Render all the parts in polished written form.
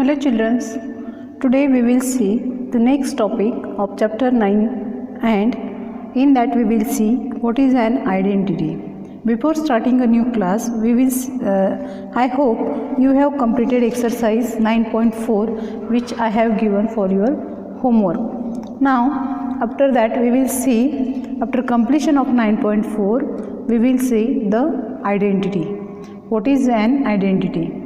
Hello children, today we will see the next topic of chapter 9 and in that we will see what is an identity. Before starting a new class, I hope you have completed exercise 9.4 which I have given for your homework. Now after that we will see, after completion of 9.4 we will see the identity. What is an identity?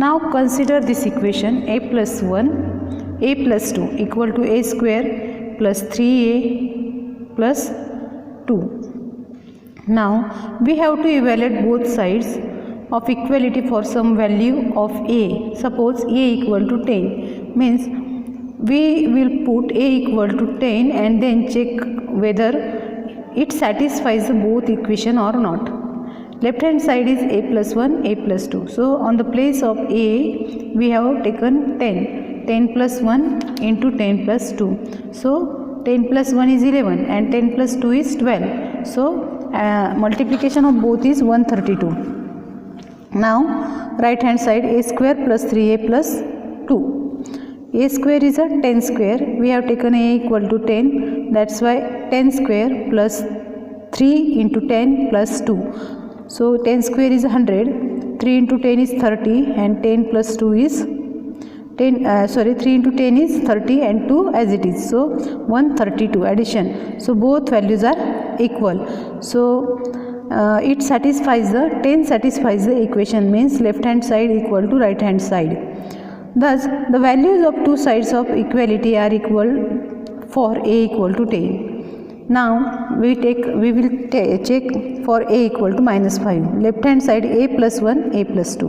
Now consider this equation a plus 1 a plus 2 equal to a square plus 3a plus 2. Now we have to evaluate both sides of equality for some value of a. Suppose a equal to 10 means we will put a equal to 10 and then check whether it satisfies both equation or not. Left hand side is a plus 1 a plus 2. So on the place of a we have taken 10 plus 1 into 10 plus 2. So 10 plus 1 is 11 and 10 plus 2 is 12. So multiplication of both is 132. Now right hand side a square plus 3a plus 2. A square is a 10 square. We have taken a equal to 10. That's why 10 square plus 3 into 10 plus 2. So 10 square is 100, 3 into 10 is 30 and 10 plus 2 is 3 into 10 is 30 and 2 as it is. So 132 addition. So both values are equal. So it satisfies 10 satisfies the equation, means left hand side equal to right hand side. Thus the values of two sides of equality are equal for a equal to 10. Now we will check for a equal to minus 5. Left hand side a plus 1 a plus 2.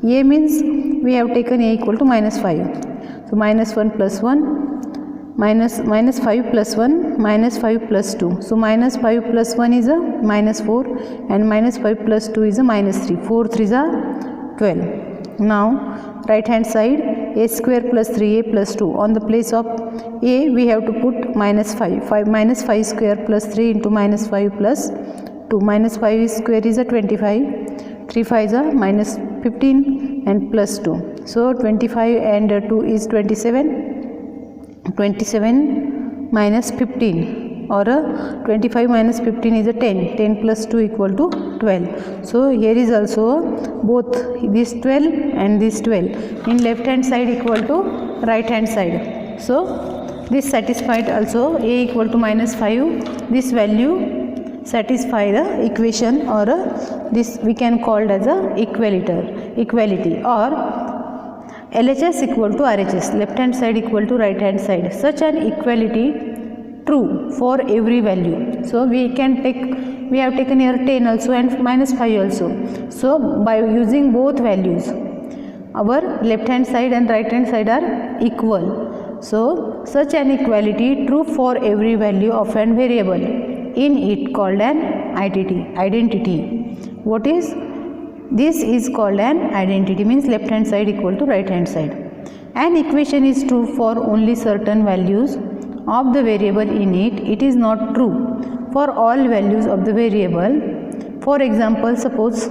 A means we have taken a equal to minus 5. So minus 1 plus 1 minus 5 plus 1 minus 5 plus 2. So minus 5 plus 1 is a minus 4 and minus 5 plus 2 is a minus 3. 4 3s are 12. Now right hand side a square plus 3a plus 2. On the place of a we have to put minus 5. Minus 5 square plus 3 into minus 5 plus 2. Minus 5 square is a 25. 3 5s are minus 15 and plus 2. So 25 and 2 is 27. 27 minus 15 or 25 minus 15 is a 10. 10 plus 2 equal to 12. So here is also both this 12 and this 12 in left hand side equal to right hand side. So this satisfied also a equal to minus 5. This value satisfy the equation, or this we can call as a equality, or LHS equal to RHS, left hand side equal to right hand side. Such an equality true for every value. So we have taken here 10 also and minus 5 also. So by using both values, our left hand side and right hand side are equal. So such an equality true for every value of an variable, in it called an identity. What is this? Is called an identity, means left hand side equal to right hand side. An equation is true for only certain values of the variable in it. It is not true for all values of the variable. For example, suppose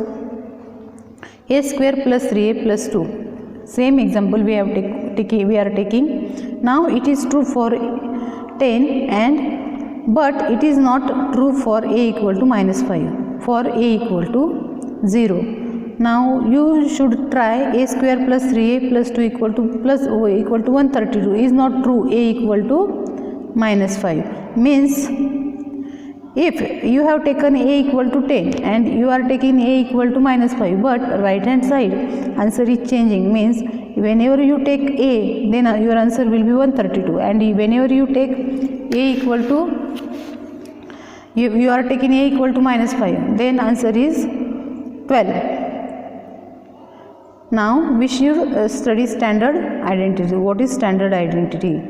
a square plus 3a plus 2. Same example we are taking. Now it is true for 10 but it is not true for a equal to minus 5, for a equal to 0. Now you should try a square plus 3a plus 2 equal to 132 is not true, a equal to minus 5. Means if you have taken a equal to 10 and you are taking a equal to minus 5, but right hand side answer is changing, means whenever you take a, then your answer will be 132, and whenever you take a equal to you are taking a equal to minus 5, then answer is 12. Now we should study standard identity. What is standard identity?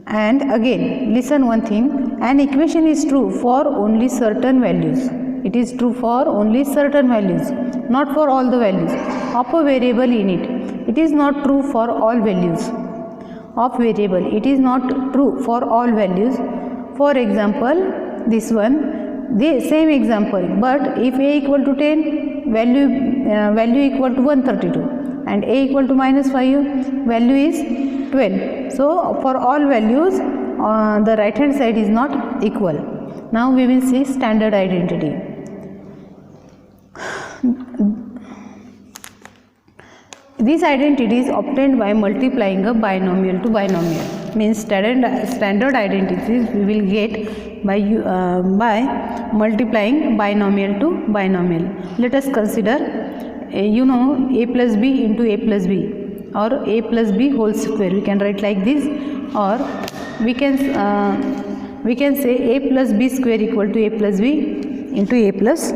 And again listen one thing, an equation is true for only certain values. It is true for only certain values, not for all the values of a variable in it. It is not true for all values of variable. It is not true for all values. For example, this one, the same example, but if a equal to 10, value equal to 132, and a equal to minus 5, value is 12. So for all values the right hand side is not equal. Now we will see standard identity. This identity is obtained by multiplying a binomial to binomial. Means standard identities we will get by multiplying binomial to binomial. Let us consider you know a plus b into a plus b or a plus b whole square. We can write like this, or we can say a plus b square equal to a plus b into a plus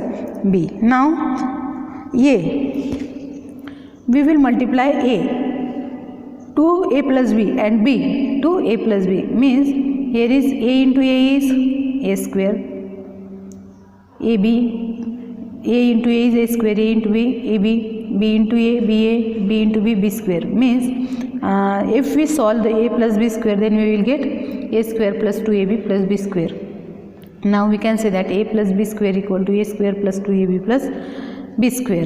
b. Now a, we will multiply a to a plus b and b to a plus b, means here is a into a is a square, ab, a into a is a square, a into b ab, b into a ba, b into b b square. Means if we solve the a plus b square, then we will get a square plus 2ab plus b square. Now we can say that a plus b square equal to a square plus 2ab plus b square.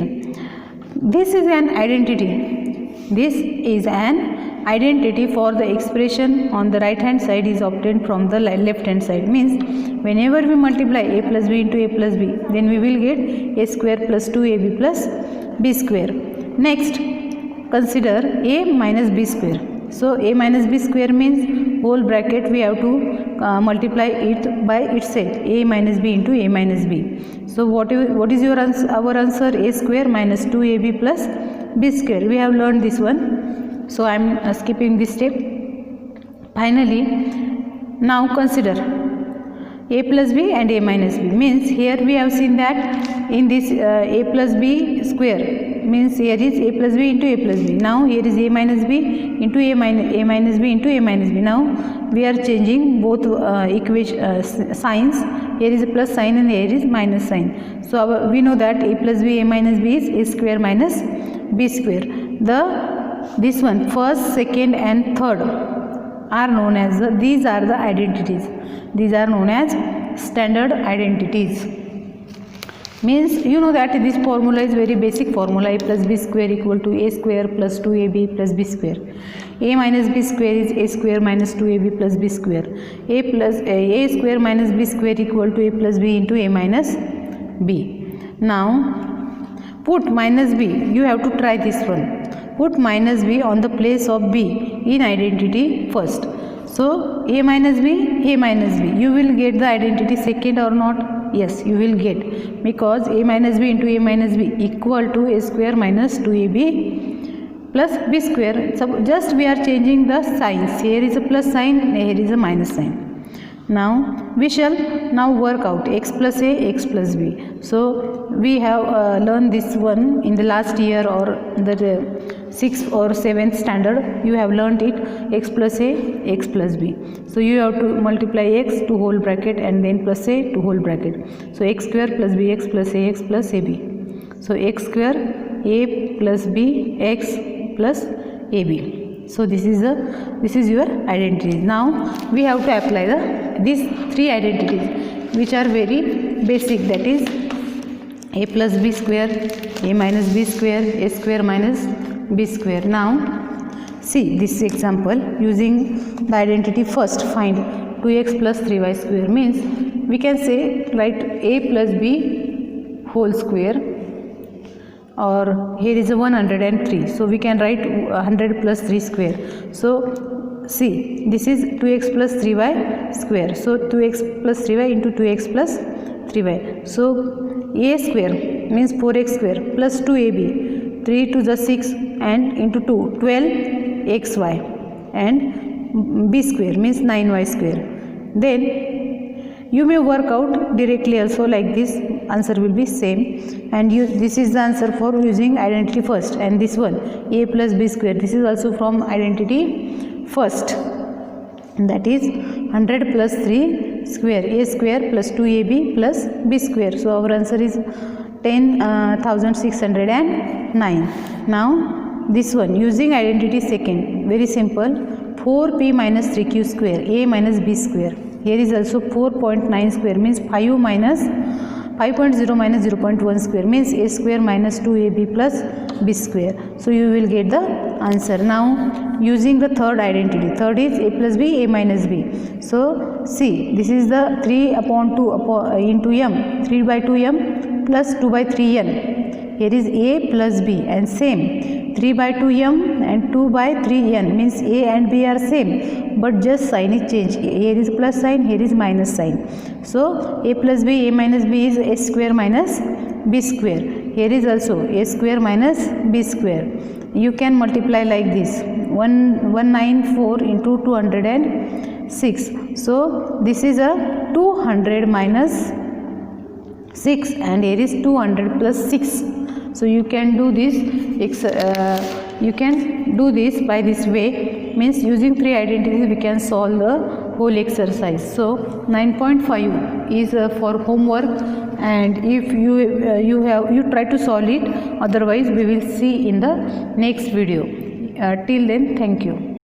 This is an identity. This is an identity for the expression on the right hand side is obtained from the left hand side. Means whenever we multiply a plus b into a plus b, then we will get a square plus 2ab plus b square. Next, consider a minus b square. So a minus b square means whole bracket we have to multiply it by itself, a minus b into a minus b. So what is your answer? Our answer a square minus 2ab plus b square. We have learned this one, so I am skipping this step. Finally, now consider a plus b and a minus b. Means here we have seen that in this a plus b square, means here is a plus b into a plus b. Now here is a minus b into a minus b into a minus b. Now we are changing both signs. Here is a plus sign and here is minus sign. So we know that a plus b, a minus b is a square minus b square. This one, first, second and third are known as these are the identities. These are known as standard identities. Means you know that this formula is very basic formula. A plus b square equal to a square plus 2ab plus b square. A minus b square is a square minus 2ab plus b square. A square minus b square equal to a plus b into a minus b. Now put minus b. You have to try this one. Put minus b on the place of b in identity first. So a minus b, a minus b. You will get the identity second or not? Yes, you will get, because a minus b into a minus b equal to a square minus 2ab plus b square. So just we are changing the signs. Here is a plus sign, here is a minus sign. Now we shall now work out x plus a, x plus b. So we have learned this one in the last year or the 6th or 7th standard. You have learned it, x plus a, x plus b. So you have to multiply x to whole bracket and then plus a to whole bracket. So x square plus bx plus a x plus ab. So x square a plus b x plus ab. So this is your identity. Now we have to apply these three identities which are very basic, that is a plus b square, a minus b square, a square minus b square. Now see this example using the identity. First find 2x plus 3y square. Means we can say write a plus b whole square, or here is a 103. So we can write 100 plus 3 square. So see, this is 2x plus 3y square. So 2x plus 3y into 2x plus 3y. So a square means 4x square plus 2ab, 3 to the 6 and into 2, 12xy, and b square means 9y square. Then you may work out directly also like this, answer will be same. And this is the answer for using identity first. And this one a plus b square, this is also from identity first, that is 100 plus 3 square, a square plus 2ab plus b square. So our answer is 10,609. Now this one using identity second, very simple, 4p minus 3q square, a minus b square. Here is also 4.9 square means 5 minus 5.0 minus 0.1 square means a square minus 2ab plus b square. So you will get the answer. Now using the third identity, third is a plus b, a minus b. So see, this is the 3 upon 2 into m, 3 by 2 m plus 2 by 3 n. Here is a plus b, and same 3 by 2 m and 2 by 3 n means a and b are same, but just sign is changed. Here is plus sign, here is minus sign. So a plus b, a minus b is a square minus b square. Here is also a square minus b square. You can multiply like this, 194 into 206. So this is a 200 minus 6, and here is 200 plus 6. So you can do this by this way, means using 3 identities we can solve the whole exercise. So 9.5 is for homework, and if you try to solve it, otherwise we will see in the next video. Till then, thank you.